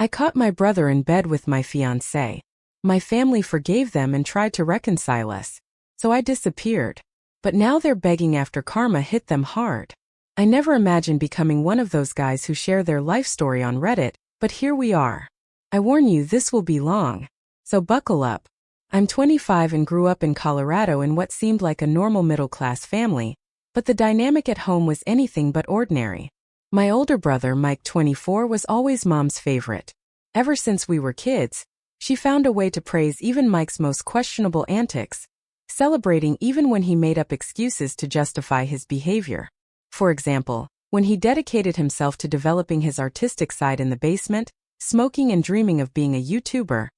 I caught my brother in bed with my fiancée. My family forgave them and tried to reconcile us. So I disappeared. But now they're begging after karma hit them hard. I never imagined becoming one of those guys who share their life story on Reddit, but here we are. I warn you, this will be long. So buckle up. I'm 25 and grew up in Colorado in what seemed like a normal middle-class family, but the dynamic at home was anything but ordinary. My older brother, Mike, 24, was always Mom's favorite. Ever since we were kids, she found a way to praise even Mike's most questionable antics, celebrating even when he made up excuses to justify his behavior. For example, when he dedicated himself to developing his artistic side in the basement, smoking and dreaming of being a YouTuber,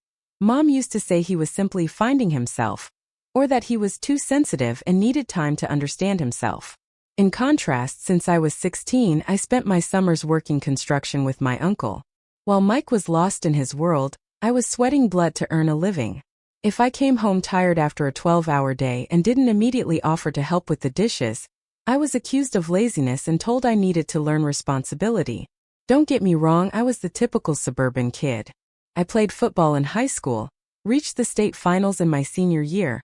Mom used to say he was simply finding himself, or that he was too sensitive and needed time to understand himself. In contrast, since I was 16, I spent my summers working construction with my uncle. While Mike was lost in his world, I was sweating blood to earn a living. If I came home tired after a 12-hour day and didn't immediately offer to help with the dishes, I was accused of laziness and told I needed to learn responsibility. Don't get me wrong, I was the typical suburban kid. I played football in high school, reached the state finals in my senior year,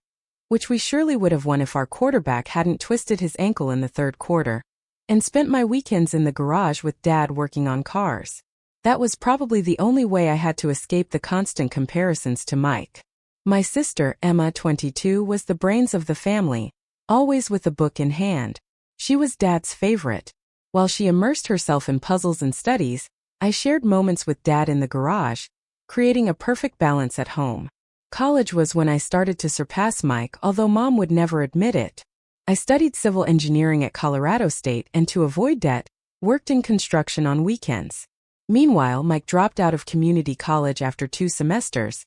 which we surely would have won if our quarterback hadn't twisted his ankle in the third quarter, and spent my weekends in the garage with Dad working on cars. That was probably the only way I had to escape the constant comparisons to Mike. My sister, Emma, 22, was the brains of the family, always with a book in hand. She was Dad's favorite. While she immersed herself in puzzles and studies, I shared moments with Dad in the garage, creating a perfect balance at home. College was when I started to surpass Mike, although Mom would never admit it. I studied civil engineering at Colorado State and, to avoid debt, worked in construction on weekends. Meanwhile, Mike dropped out of community college after 2 semesters,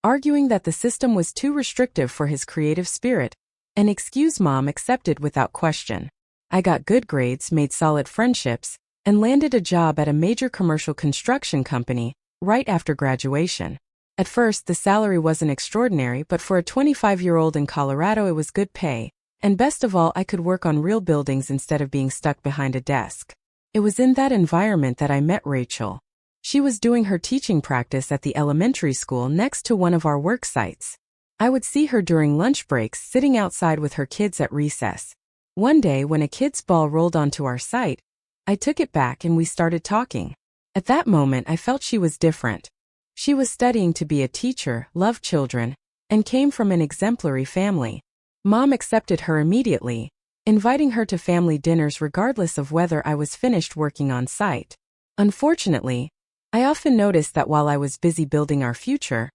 arguing that the system was too restrictive for his creative spirit, an excuse Mom accepted without question. I got good grades, made solid friendships, and landed a job at a major commercial construction company right after graduation. At first, the salary wasn't extraordinary, but for a 25-year-old in Colorado it was good pay, and best of all, I could work on real buildings instead of being stuck behind a desk. It was in that environment that I met Rachel. She was doing her teaching practice at the elementary school next to one of our work sites. I would see her during lunch breaks sitting outside with her kids at recess. One day, when a kid's ball rolled onto our site, I took it back and we started talking. At that moment, I felt she was different. She was studying to be a teacher, loved children, and came from an exemplary family. Mom accepted her immediately, inviting her to family dinners regardless of whether I was finished working on site. Unfortunately, I often noticed that while I was busy building our future,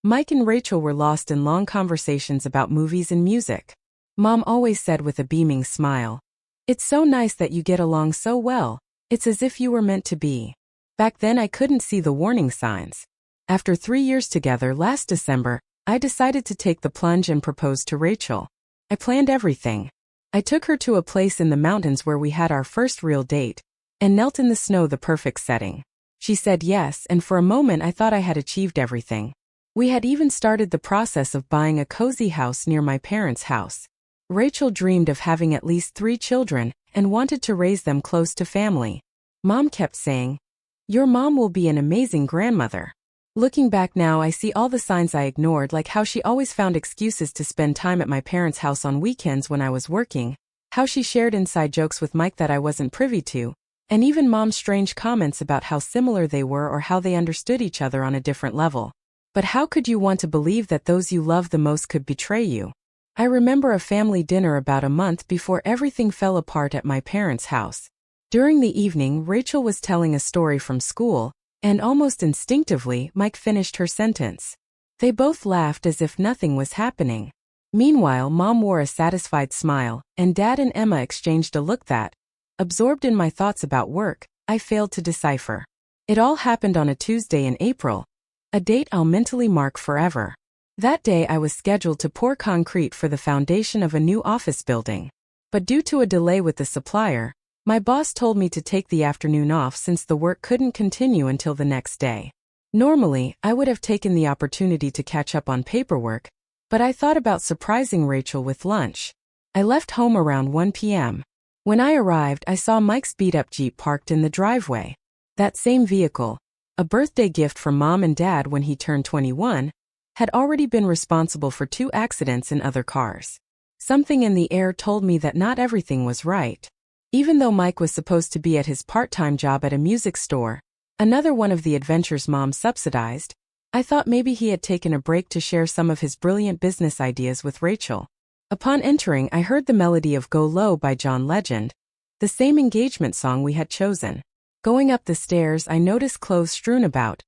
Mike and Rachel were lost in long conversations about movies and music. Mom always said with a beaming smile, "It's so nice that you get along so well. It's as if you were meant to be." Back then I couldn't see the warning signs. After 3 years together last December, I decided to take the plunge and propose to Rachel. I planned everything. I took her to a place in the mountains where we had our first real date, and knelt in the snow, the perfect setting. She said yes, and for a moment I thought I had achieved everything. We had even started the process of buying a cozy house near my parents' house. Rachel dreamed of having at least 3 children and wanted to raise them close to family. Mom kept saying, "Your mom will be an amazing grandmother." Looking back now, I see all the signs I ignored, like how she always found excuses to spend time at my parents' house on weekends when I was working, how she shared inside jokes with Mike that I wasn't privy to, and even Mom's strange comments about how similar they were or how they understood each other on a different level. But how could you want to believe that those you love the most could betray you? I remember a family dinner about a month before everything fell apart at my parents' house. During the evening, Rachel was telling a story from school, and almost instinctively, Mike finished her sentence. They both laughed as if nothing was happening. Meanwhile, Mom wore a satisfied smile, and Dad and Emma exchanged a look that, absorbed in my thoughts about work, I failed to decipher. It all happened on a Tuesday in April, a date I'll mentally mark forever. That day I was scheduled to pour concrete for the foundation of a new office building. But due to a delay with the supplier, my boss told me to take the afternoon off since the work couldn't continue until the next day. Normally, I would have taken the opportunity to catch up on paperwork, but I thought about surprising Rachel with lunch. I left home around 1 p.m. When I arrived, I saw Mike's beat-up Jeep parked in the driveway. That same vehicle, a birthday gift from Mom and Dad when he turned 21, had already been responsible for 2 accidents in other cars. Something in the air told me that not everything was right. Even though Mike was supposed to be at his part-time job at a music store, another one of the adventures Mom subsidized, I thought maybe he had taken a break to share some of his brilliant business ideas with Rachel. Upon entering, I heard the melody of Go Low by John Legend, the same engagement song we had chosen. Going up the stairs, I noticed clothes strewn about,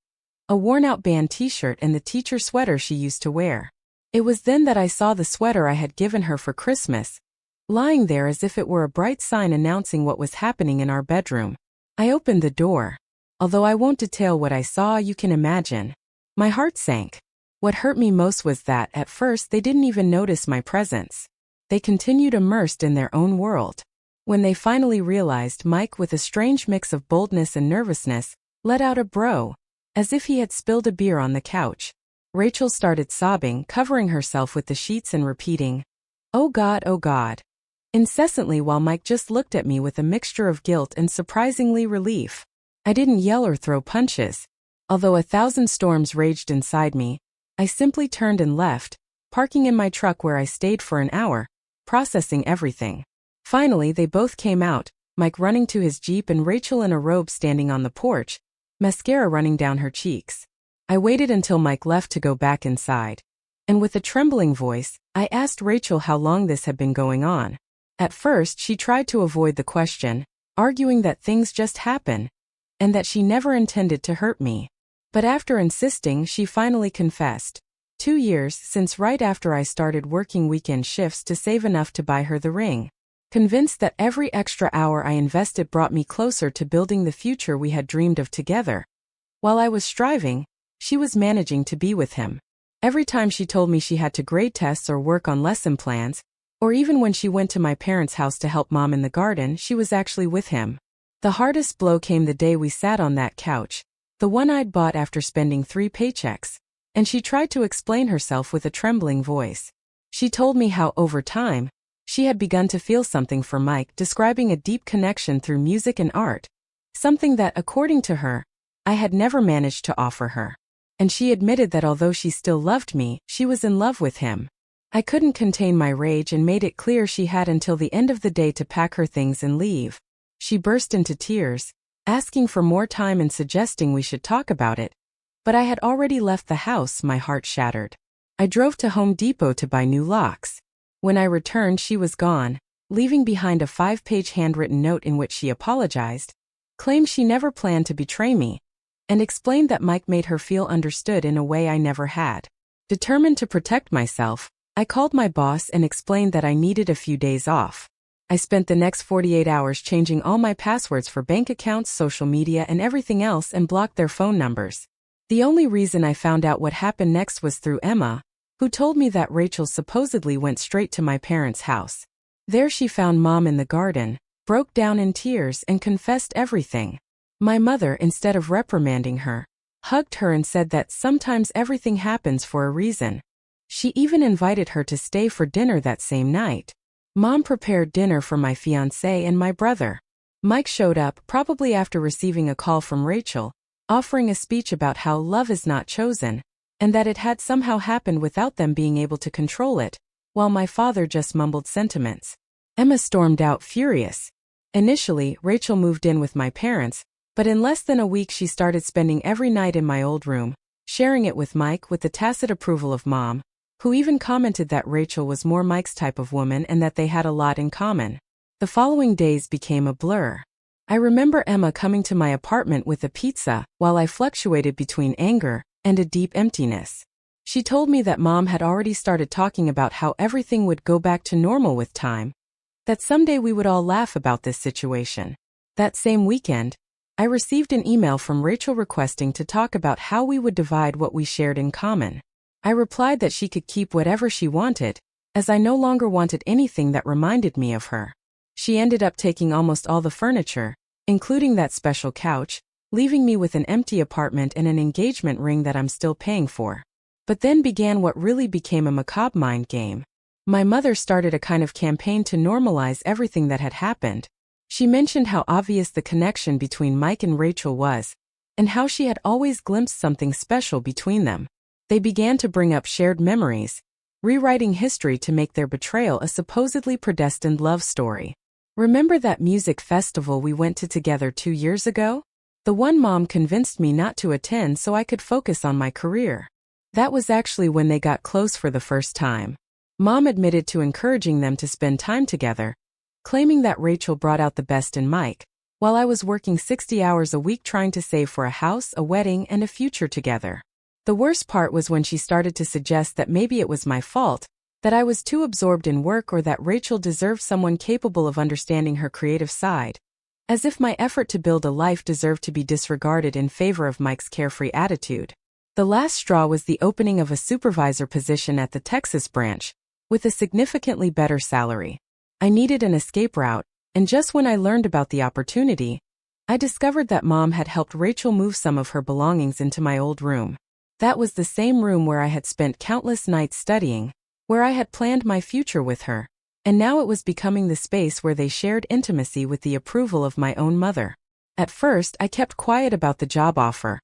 a worn-out band t-shirt and the teacher sweater she used to wear. It was then that I saw the sweater I had given her for Christmas, lying there as if it were a bright sign announcing what was happening in our bedroom. I opened the door. Although I won't detail what I saw, you can imagine. My heart sank. What hurt me most was that, at first, they didn't even notice my presence. They continued immersed in their own world. When they finally realized, Mike, with a strange mix of boldness and nervousness, let out a bro, as if he had spilled a beer on the couch. Rachel started sobbing, covering herself with the sheets and repeating, "Oh God," incessantly, while Mike just looked at me with a mixture of guilt and surprisingly relief. I didn't yell or throw punches. Although 1,000 storms raged inside me, I simply turned and left, parking in my truck where I stayed for an hour, processing everything. Finally, they both came out, Mike running to his Jeep and Rachel in a robe standing on the porch, mascara running down her cheeks. I waited until Mike left to go back inside, and with a trembling voice, I asked Rachel how long this had been going on. At first, she tried to avoid the question, arguing that things just happen, and that she never intended to hurt me. But after insisting, she finally confessed. 2 years since, right after I started working weekend shifts to save enough to buy her the ring. Convinced that every extra hour I invested brought me closer to building the future we had dreamed of together. While I was striving, she was managing to be with him. Every time she told me she had to grade tests or work on lesson plans, or even when she went to my parents' house to help Mom in the garden, she was actually with him. The hardest blow came the day we sat on that couch, the one I'd bought after spending 3 paychecks, and she tried to explain herself with a trembling voice. She told me how, over time, she had begun to feel something for Mike, describing a deep connection through music and art, something that, according to her, I had never managed to offer her. And she admitted that although she still loved me, she was in love with him. I couldn't contain my rage and made it clear she had until the end of the day to pack her things and leave. She burst into tears, asking for more time and suggesting we should talk about it. But I had already left the house, my heart shattered. I drove to Home Depot to buy new locks. When I returned, she was gone, leaving behind a 5-page handwritten note in which she apologized, claimed she never planned to betray me, and explained that Mike made her feel understood in a way I never had. Determined to protect myself, I called my boss and explained that I needed a few days off. I spent the next 48 hours changing all my passwords for bank accounts, social media, and everything else, and blocked their phone numbers. The only reason I found out what happened next was through Emma, who told me that Rachel supposedly went straight to my parents' house. There she found Mom in the garden, broke down in tears, and confessed everything. My mother, instead of reprimanding her, hugged her and said that sometimes everything happens for a reason. She even invited her to stay for dinner that same night. Mom prepared dinner for my fiancé and my brother. Mike showed up, probably after receiving a call from Rachel, offering a speech about how love is not chosen, and that it had somehow happened without them being able to control it, while my father just mumbled sentiments. Emma stormed out, furious. Initially, Rachel moved in with my parents, but in less than a week she started spending every night in my old room, sharing it with Mike with the tacit approval of Mom, who even commented that Rachel was more Mike's type of woman and that they had a lot in common. The following days became a blur. I remember Emma coming to my apartment with a pizza, while I fluctuated between anger and a deep emptiness. She told me that Mom had already started talking about how everything would go back to normal with time, that someday we would all laugh about this situation. That same weekend, I received an email from Rachel requesting to talk about how we would divide what we shared in common. I replied that she could keep whatever she wanted, as I no longer wanted anything that reminded me of her. She ended up taking almost all the furniture, including that special couch, leaving me with an empty apartment and an engagement ring that I'm still paying for. But then began what really became a macabre mind game. My mother started a kind of campaign to normalize everything that had happened. She mentioned how obvious the connection between Mike and Rachel was, and how she had always glimpsed something special between them. They began to bring up shared memories, rewriting history to make their betrayal a supposedly predestined love story. Remember that music festival we went to together 2 years ago? The one Mom convinced me not to attend so I could focus on my career. That was actually when they got close for the first time. Mom admitted to encouraging them to spend time together, claiming that Rachel brought out the best in Mike, while I was working 60 hours a week trying to save for a house, a wedding, and a future together. The worst part was when she started to suggest that maybe it was my fault, that I was too absorbed in work, or that Rachel deserved someone capable of understanding her creative side. As if my effort to build a life deserved to be disregarded in favor of Mike's carefree attitude. The last straw was the opening of a supervisor position at the Texas branch, with a significantly better salary. I needed an escape route, and just when I learned about the opportunity, I discovered that Mom had helped Rachel move some of her belongings into my old room. That was the same room where I had spent countless nights studying, where I had planned my future with her, and now it was becoming the space where they shared intimacy with the approval of my own mother. At first, I kept quiet about the job offer,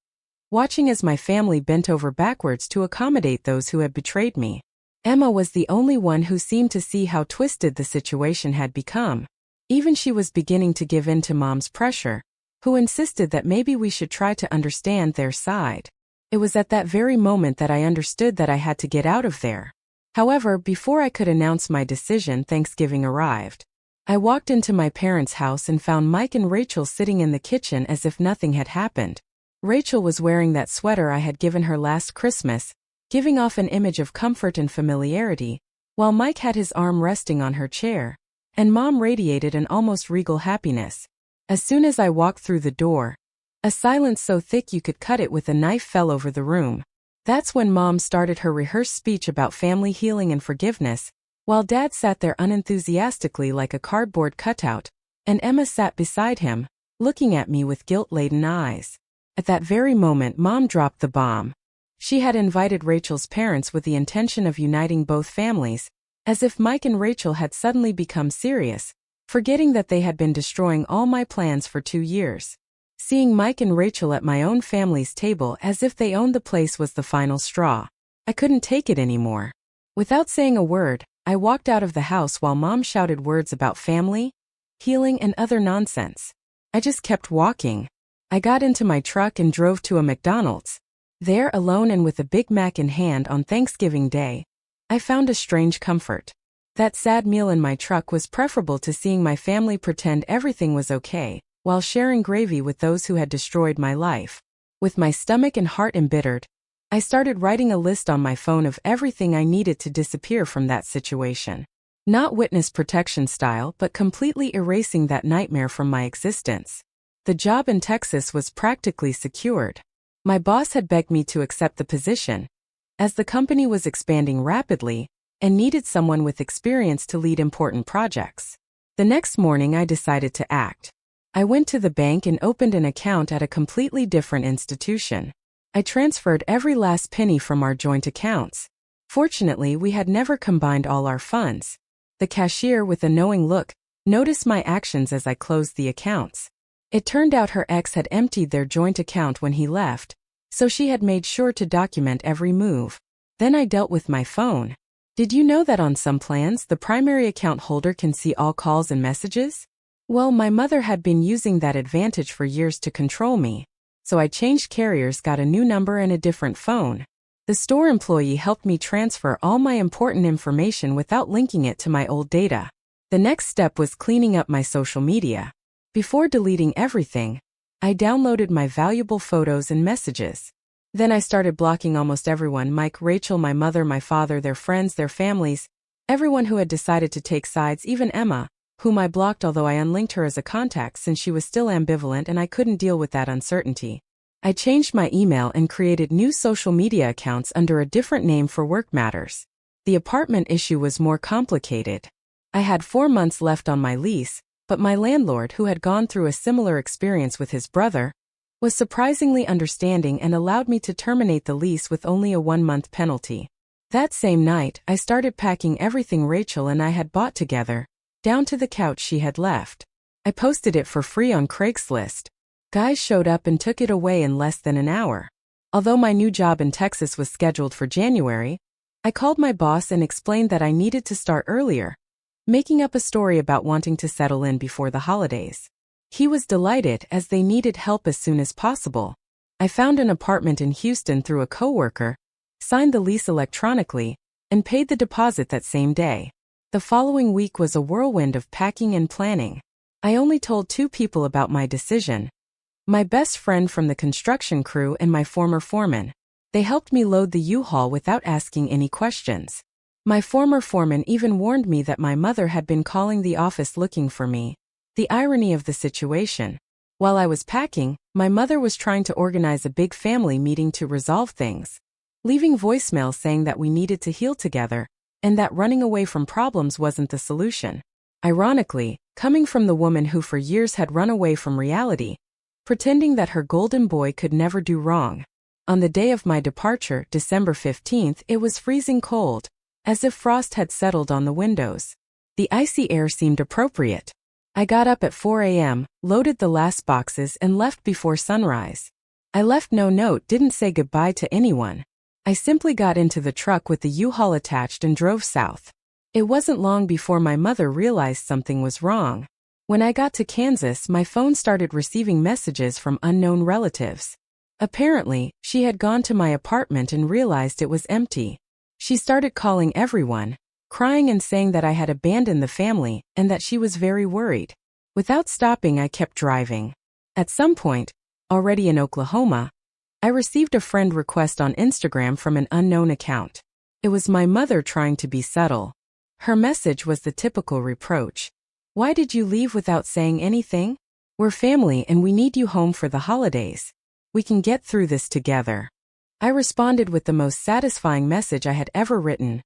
watching as my family bent over backwards to accommodate those who had betrayed me. Emma was the only one who seemed to see how twisted the situation had become. Even she was beginning to give in to Mom's pressure, who insisted that maybe we should try to understand their side. It was at that very moment that I understood that I had to get out of there. However, before I could announce my decision, Thanksgiving arrived. I walked into my parents' house and found Mike and Rachel sitting in the kitchen as if nothing had happened. Rachel was wearing that sweater I had given her last Christmas, giving off an image of comfort and familiarity, while Mike had his arm resting on her chair, and Mom radiated an almost regal happiness. As soon as I walked through the door, a silence so thick you could cut it with a knife fell over the room. That's when Mom started her rehearsed speech about family healing and forgiveness, while Dad sat there unenthusiastically like a cardboard cutout, and Emma sat beside him, looking at me with guilt-laden eyes. At that very moment, Mom dropped the bomb. She had invited Rachel's parents with the intention of uniting both families, as if Mike and Rachel had suddenly become serious, forgetting that they had been destroying all my plans for 2 years. Seeing Mike and Rachel at my own family's table as if they owned the place was the final straw. I couldn't take it anymore. Without saying a word, I walked out of the house while Mom shouted words about family, healing, and other nonsense. I just kept walking. I got into my truck and drove to a McDonald's. There, alone and with a Big Mac in hand on Thanksgiving Day, I found a strange comfort. That sad meal in my truck was preferable to seeing my family pretend everything was okay, while sharing gravy with those who had destroyed my life. With my stomach and heart embittered, I started writing a list on my phone of everything I needed to disappear from that situation. Not witness protection style, but completely erasing that nightmare from my existence. The job in Texas was practically secured. My boss had begged me to accept the position, as the company was expanding rapidly and needed someone with experience to lead important projects. The next morning I decided to act. I went to the bank and opened an account at a completely different institution. I transferred every last penny from our joint accounts. Fortunately, we had never combined all our funds. The cashier, with a knowing look, noticed my actions as I closed the accounts. It turned out her ex had emptied their joint account when he left, so she had made sure to document every move. Then I dealt with my phone. Did you know that on some plans, the primary account holder can see all calls and messages? Well, my mother had been using that advantage for years to control me, so I changed carriers, got a new number and a different phone. The store employee helped me transfer all my important information without linking it to my old data. The next step was cleaning up my social media. Before deleting everything, I downloaded my valuable photos and messages. Then I started blocking almost everyone: Mike, Rachel, my mother, my father, their friends, their families, everyone who had decided to take sides, even Emma, whom I blocked, although I unlinked her as a contact since she was still ambivalent and I couldn't deal with that uncertainty. I changed my email and created new social media accounts under a different name for work matters. The apartment issue was more complicated. I had 4 months left on my lease, but my landlord, who had gone through a similar experience with his brother, was surprisingly understanding and allowed me to terminate the lease with only a 1-month penalty. That same night, I started packing everything Rachel and I had bought together, down to the couch she had left. I posted it for free on Craigslist, Guys showed up and took it away in less than an hour. Although my new job in Texas was scheduled for January, I called my boss and explained that I needed to start earlier, making up a story about wanting to settle in before the holidays. He was delighted as they needed help as soon as possible. I found an apartment in Houston through a coworker, signed the lease electronically, and paid the deposit that same day. The following week was a whirlwind of packing and planning. I only told 2 people about my decision: my best friend from the construction crew and my former foreman. They helped me load the U-Haul without asking any questions. My former foreman even warned me that my mother had been calling the office looking for me. The irony of the situation: while I was packing, my mother was trying to organize a big family meeting to resolve things, leaving voicemails saying that we needed to heal together, and that running away from problems wasn't the solution. Ironically, coming from the woman who for years had run away from reality, pretending that her golden boy could never do wrong. On the day of my departure, December 15th, it was freezing cold, as if frost had settled on the windows. The icy air seemed appropriate. I got up at 4 a.m., loaded the last boxes and left before sunrise. I left no note, didn't say goodbye to anyone. I simply got into the truck with the U-Haul attached and drove south. It wasn't long before my mother realized something was wrong. When I got to Kansas, my phone started receiving messages from unknown relatives. Apparently, she had gone to my apartment and realized it was empty. She started calling everyone, crying and saying that I had abandoned the family and that she was very worried. Without stopping, I kept driving. At some point, already in Oklahoma, I received a friend request on Instagram from an unknown account. It was my mother trying to be subtle. Her message was the typical reproach: "Why did you leave without saying anything? We're family and we need you home for the holidays. We can get through this together." I responded with the most satisfying message I had ever written: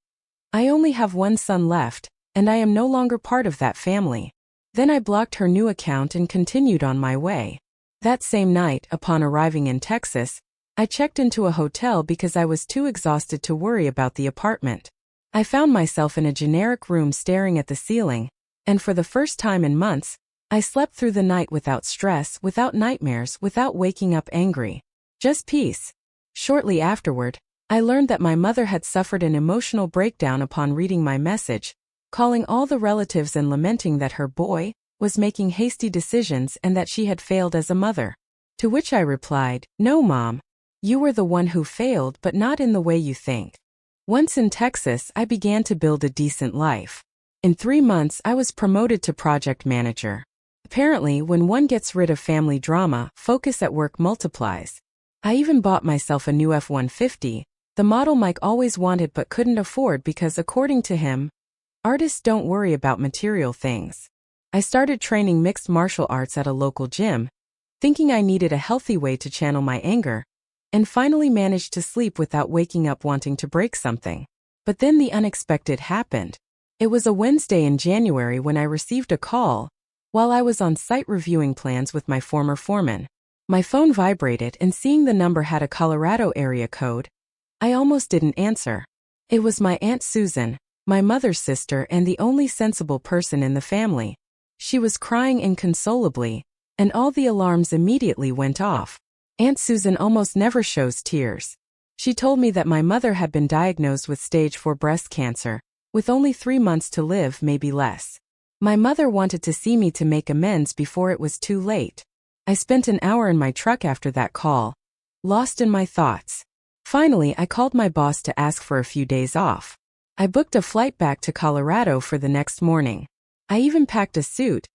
"I only have one son left, and I am no longer part of that family." Then I blocked her new account and continued on my way. That same night, upon arriving in Texas, I checked into a hotel because I was too exhausted to worry about the apartment. I found myself in a generic room staring at the ceiling, and for the first time in months, I slept through the night without stress, without nightmares, without waking up angry. Just peace. Shortly afterward, I learned that my mother had suffered an emotional breakdown upon reading my message, calling all the relatives and lamenting that her boy was making hasty decisions and that she had failed as a mother. To which I replied, "No, Mom. You were the one who failed, but not in the way you think." Once in Texas, I began to build a decent life. In 3 months, I was promoted to project manager. Apparently, when one gets rid of family drama, focus at work multiplies. I even bought myself a new F-150, the model Mike always wanted but couldn't afford because, according to him, artists don't worry about material things. I started training mixed martial arts at a local gym, thinking I needed a healthy way to channel my anger, and finally managed to sleep without waking up wanting to break something. But then the unexpected happened. It was a Wednesday in January when I received a call, while I was on site reviewing plans with my former foreman. My phone vibrated, and seeing the number had a Colorado area code, I almost didn't answer. It was my Aunt Susan, my mother's sister and the only sensible person in the family. She was crying inconsolably, and all the alarms immediately went off. Aunt Susan almost never shows tears. She told me that my mother had been diagnosed with stage 4 breast cancer, with only 3 months to live, maybe less. My mother wanted to see me to make amends before it was too late. I spent an hour in my truck after that call, lost in my thoughts. Finally, I called my boss to ask for a few days off. I booked a flight back to Colorado for the next morning. I even packed a suit,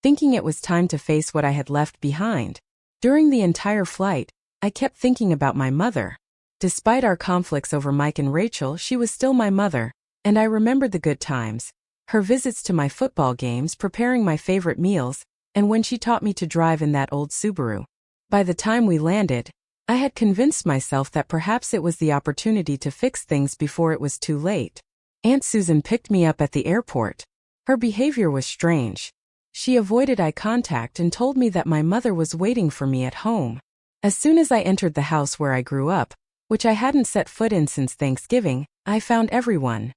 thinking it was time to face what I had left behind. During the entire flight, I kept thinking about my mother. Despite our conflicts over Mike and Rachel, she was still my mother, and I remembered the good times. Her visits to my football games, preparing my favorite meals, and when she taught me to drive in that old Subaru. By the time we landed, I had convinced myself that perhaps it was the opportunity to fix things before it was too late. Aunt Susan picked me up at the airport. Her behavior was strange. She avoided eye contact and told me that my mother was waiting for me at home. As soon as I entered the house where I grew up, which I hadn't set foot in since Thanksgiving, I found everyone.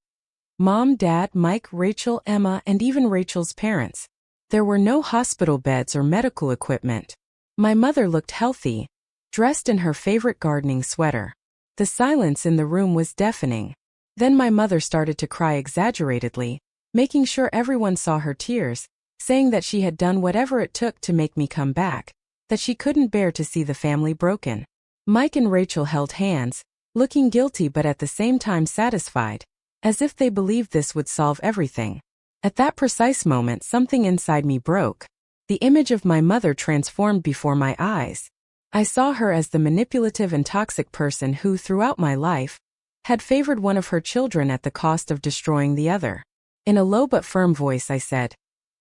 Mom, Dad, Mike, Rachel, Emma, and even Rachel's parents. There were no hospital beds or medical equipment. My mother looked healthy, dressed in her favorite gardening sweater. The silence in the room was deafening. Then my mother started to cry exaggeratedly, making sure everyone saw her tears, saying that she had done whatever it took to make me come back, that she couldn't bear to see the family broken. Mike and Rachel held hands, looking guilty but at the same time satisfied, as if they believed this would solve everything. At that precise moment, something inside me broke. The image of my mother transformed before my eyes. I saw her as the manipulative and toxic person who, throughout my life, had favored one of her children at the cost of destroying the other. In a low but firm voice I said,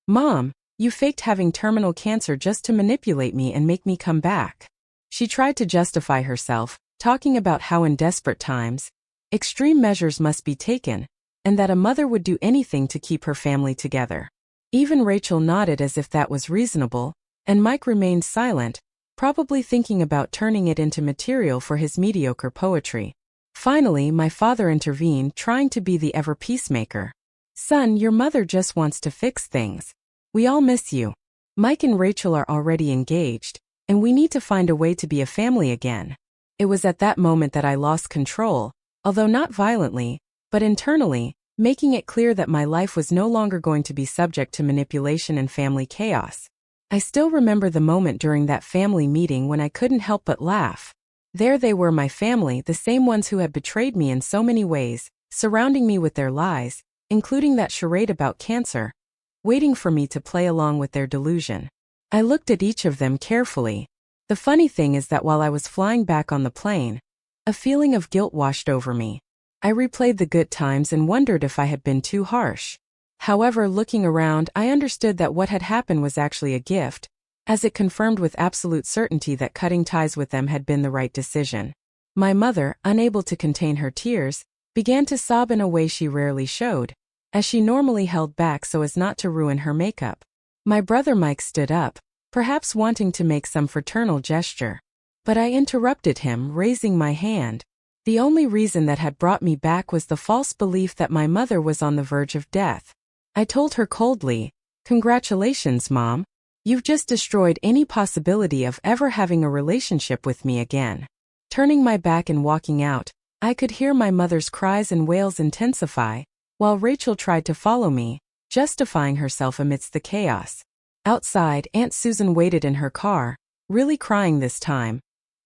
"Mom, you faked having terminal cancer just to manipulate me and make me come back." She tried to justify herself, talking about how in desperate times, extreme measures must be taken, and that a mother would do anything to keep her family together. Even Rachel nodded as if that was reasonable, and Mike remained silent, probably thinking about turning it into material for his mediocre poetry. Finally, my father intervened, trying to be the ever peacemaker. "Son, your mother just wants to fix things. We all miss you. Mike and Rachel are already engaged, and we need to find a way to be a family again." It was at that moment that I lost control, although not violently, but internally, making it clear that my life was no longer going to be subject to manipulation and family chaos. I still remember the moment during that family meeting when I couldn't help but laugh. There they were, my family, the same ones who had betrayed me in so many ways, surrounding me with their lies, including that charade about cancer, waiting for me to play along with their delusion. I looked at each of them carefully. The funny thing is that while I was flying back on the plane, a feeling of guilt washed over me. I replayed the good times and wondered if I had been too harsh. However, looking around, I understood that what had happened was actually a gift, as it confirmed with absolute certainty that cutting ties with them had been the right decision. My mother, unable to contain her tears, began to sob in a way she rarely showed, as she normally held back so as not to ruin her makeup. My brother Mike stood up, perhaps wanting to make some fraternal gesture. But I interrupted him, raising my hand. The only reason that had brought me back was the false belief that my mother was on the verge of death. I told her coldly, "Congratulations, Mom. You've just destroyed any possibility of ever having a relationship with me again." Turning my back and walking out, I could hear my mother's cries and wails intensify, while Rachel tried to follow me, justifying herself amidst the chaos. Outside, Aunt Susan waited in her car, really crying this time.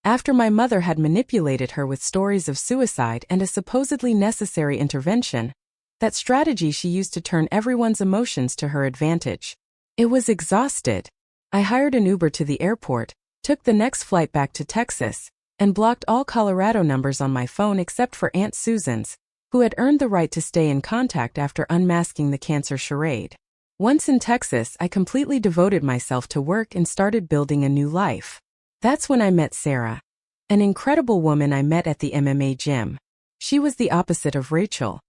After my mother had manipulated her with stories of suicide and a supposedly necessary intervention, that strategy she used to turn everyone's emotions to her advantage. It was exhausted. I hired an Uber to the airport, took the next flight back to Texas, and blocked all Colorado numbers on my phone except for Aunt Susan's, who had earned the right to stay in contact after unmasking the cancer charade. Once in Texas, I completely devoted myself to work and started building a new life. That's when I met Sarah, an incredible woman I met at the MMA gym. She was the opposite of Rachel.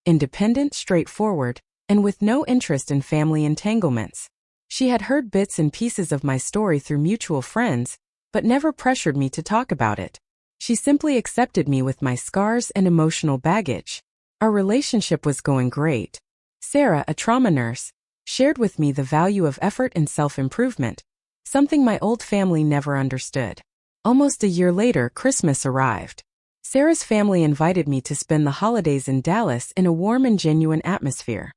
Independent, straightforward, and with no interest in family entanglements. She had heard bits and pieces of my story through mutual friends, but never pressured me to talk about it. She simply accepted me with my scars and emotional baggage. Our relationship was going great. Sarah, a trauma nurse, shared with me the value of effort and self-improvement, something my old family never understood. Almost a year later, Christmas arrived. Sarah's family invited me to spend the holidays in Dallas in a warm and genuine atmosphere.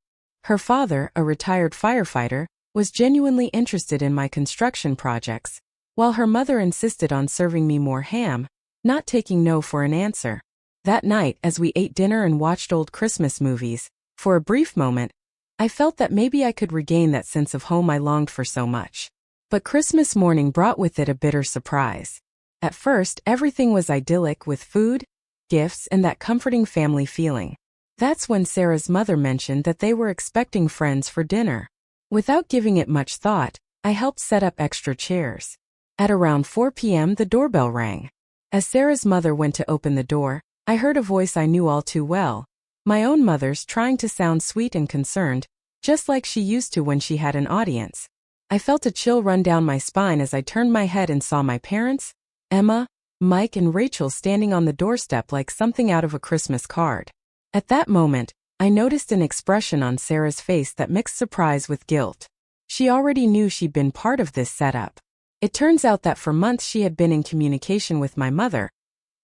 Her father, a retired firefighter, was genuinely interested in my construction projects, while her mother insisted on serving me more ham, not taking no for an answer. That night, as we ate dinner and watched old Christmas movies, for a brief moment, I felt that maybe I could regain that sense of home I longed for so much. But Christmas morning brought with it a bitter surprise. At first, everything was idyllic with food, gifts, and that comforting family feeling. That's when Sarah's mother mentioned that they were expecting friends for dinner. Without giving it much thought, I helped set up extra chairs. At around 4 p.m. the doorbell rang. As Sarah's mother went to open the door, I heard a voice I knew all too well. My own mother's, trying to sound sweet and concerned, just like she used to when she had an audience. I felt a chill run down my spine as I turned my head and saw my parents, Emma, Mike, and Rachel standing on the doorstep like something out of a Christmas card. At that moment, I noticed an expression on Sarah's face that mixed surprise with guilt. She already knew she'd been part of this setup. It turns out that for months she had been in communication with my mother,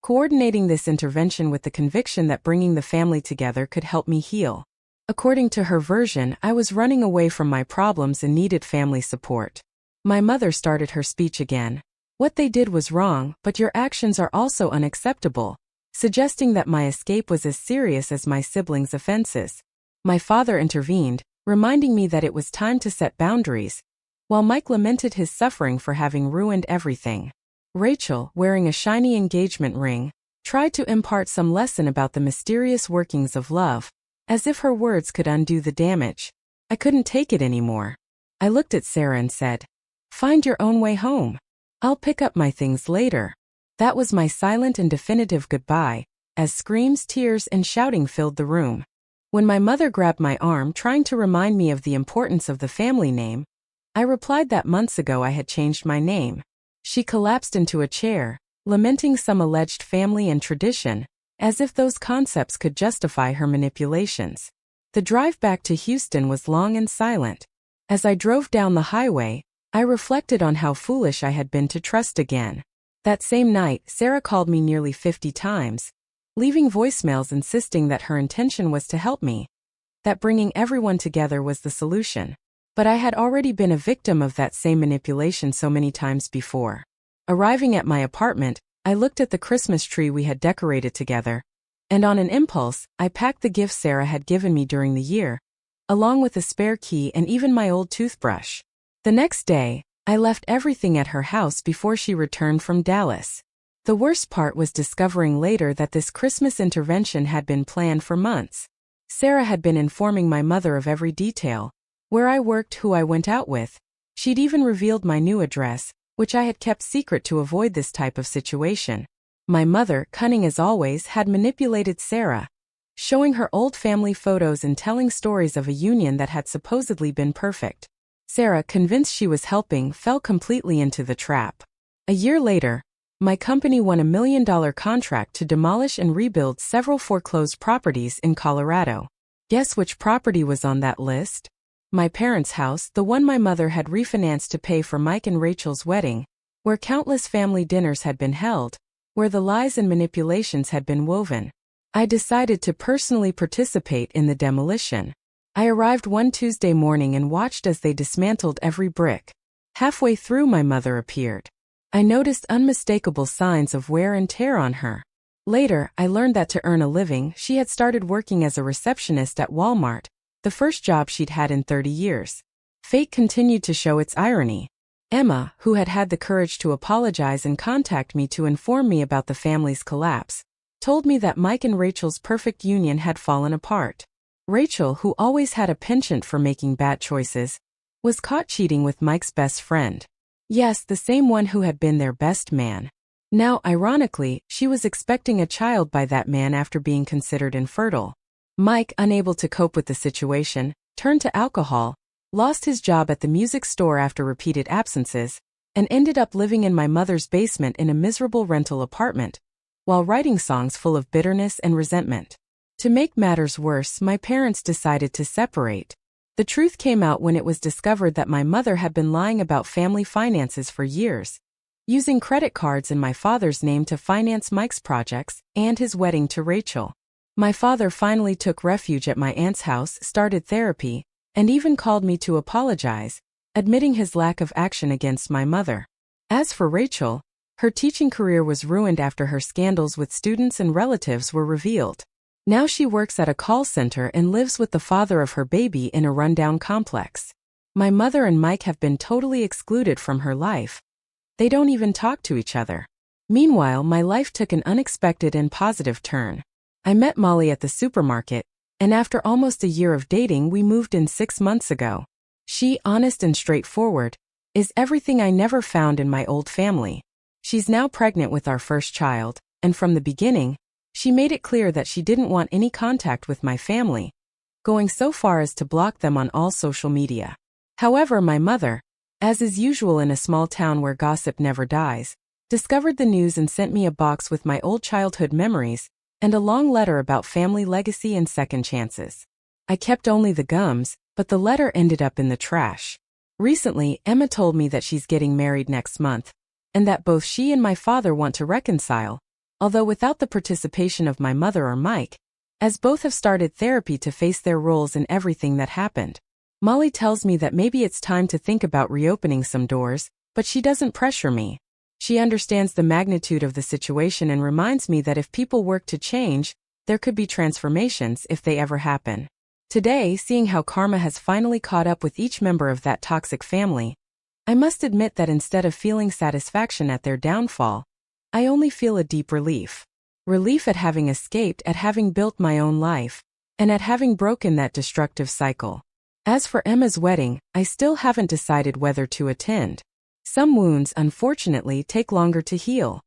coordinating this intervention with the conviction that bringing the family together could help me heal. According to her version, I was running away from my problems and needed family support. My mother started her speech again. What they did was wrong, but your actions are also unacceptable, suggesting that my escape was as serious as my siblings' offenses. My father intervened, reminding me that it was time to set boundaries, while Mike lamented his suffering for having ruined everything. Rachel, wearing a shiny engagement ring, tried to impart some lesson about the mysterious workings of love, as if her words could undo the damage. I couldn't take it anymore. I looked at Sarah and said, "Find your own way home. I'll pick up my things later." That was my silent and definitive goodbye, as screams, tears, and shouting filled the room. When my mother grabbed my arm trying to remind me of the importance of the family name, I replied that months ago I had changed my name. She collapsed into a chair, lamenting some alleged family and tradition, as if those concepts could justify her manipulations. The drive back to Houston was long and silent. As I drove down the highway, I reflected on how foolish I had been to trust again. That same night, Sarah called me nearly 50 times, leaving voicemails insisting that her intention was to help me, that bringing everyone together was the solution. But I had already been a victim of that same manipulation so many times before. Arriving at my apartment, I looked at the Christmas tree we had decorated together, and on an impulse, I packed the gifts Sarah had given me during the year, along with a spare key and even my old toothbrush. The next day, I left everything at her house before she returned from Dallas. The worst part was discovering later that this Christmas intervention had been planned for months. Sarah had been informing my mother of every detail, where I worked, who I went out with. She'd even revealed my new address, which I had kept secret to avoid this type of situation. My mother, cunning as always, had manipulated Sarah, showing her old family photos and telling stories of a union that had supposedly been perfect. Sarah, convinced she was helping, fell completely into the trap. A year later, my company won a $1 million contract to demolish and rebuild several foreclosed properties in Colorado. Guess which property was on that list? My parents' house, the one my mother had refinanced to pay for Mike and Rachel's wedding, where countless family dinners had been held, where the lies and manipulations had been woven. I decided to personally participate in the demolition. I arrived one Tuesday morning and watched as they dismantled every brick. Halfway through, my mother appeared. I noticed unmistakable signs of wear and tear on her. Later, I learned that to earn a living, she had started working as a receptionist at Walmart, the first job she'd had in 30 years. Fate continued to show its irony. Emma, who had had the courage to apologize and contact me to inform me about the family's collapse, told me that Mike and Rachel's perfect union had fallen apart. Rachel, who always had a penchant for making bad choices, was caught cheating with Mike's best friend. Yes, the same one who had been their best man. Now, ironically, she was expecting a child by that man after being considered infertile. Mike, unable to cope with the situation, turned to alcohol, lost his job at the music store after repeated absences, and ended up living in my mother's basement in a miserable rental apartment, while writing songs full of bitterness and resentment. To make matters worse, my parents decided to separate. The truth came out when it was discovered that my mother had been lying about family finances for years, using credit cards in my father's name to finance Mike's projects and his wedding to Rachel. My father finally took refuge at my aunt's house, started therapy, and even called me to apologize, admitting his lack of action against my mother. As for Rachel, her teaching career was ruined after her scandals with students and relatives were revealed. Now she works at a call center and lives with the father of her baby in a rundown complex. My mother and Mike have been totally excluded from her life. They don't even talk to each other. Meanwhile, my life took an unexpected and positive turn. I met Molly at the supermarket, and after almost a year of dating, we moved in 6 months ago. She, honest and straightforward, is everything I never found in my old family. She's now pregnant with our first child, and from the beginning, she made it clear that she didn't want any contact with my family, going so far as to block them on all social media. However, my mother, as is usual in a small town where gossip never dies, discovered the news and sent me a box with my old childhood memories and a long letter about family legacy and second chances. I kept only the gums, but the letter ended up in the trash. Recently, Emma told me that she's getting married next month, and that both she and my father want to reconcile, although without the participation of my mother or Mike, as both have started therapy to face their roles in everything that happened. Molly tells me that maybe it's time to think about reopening some doors, but she doesn't pressure me. She understands the magnitude of the situation and reminds me that if people work to change, there could be transformations if they ever happen. Today, seeing how karma has finally caught up with each member of that toxic family, I must admit that instead of feeling satisfaction at their downfall, I only feel a deep relief. Relief at having escaped, at having built my own life, and at having broken that destructive cycle. As for Emma's wedding, I still haven't decided whether to attend. Some wounds, unfortunately, take longer to heal.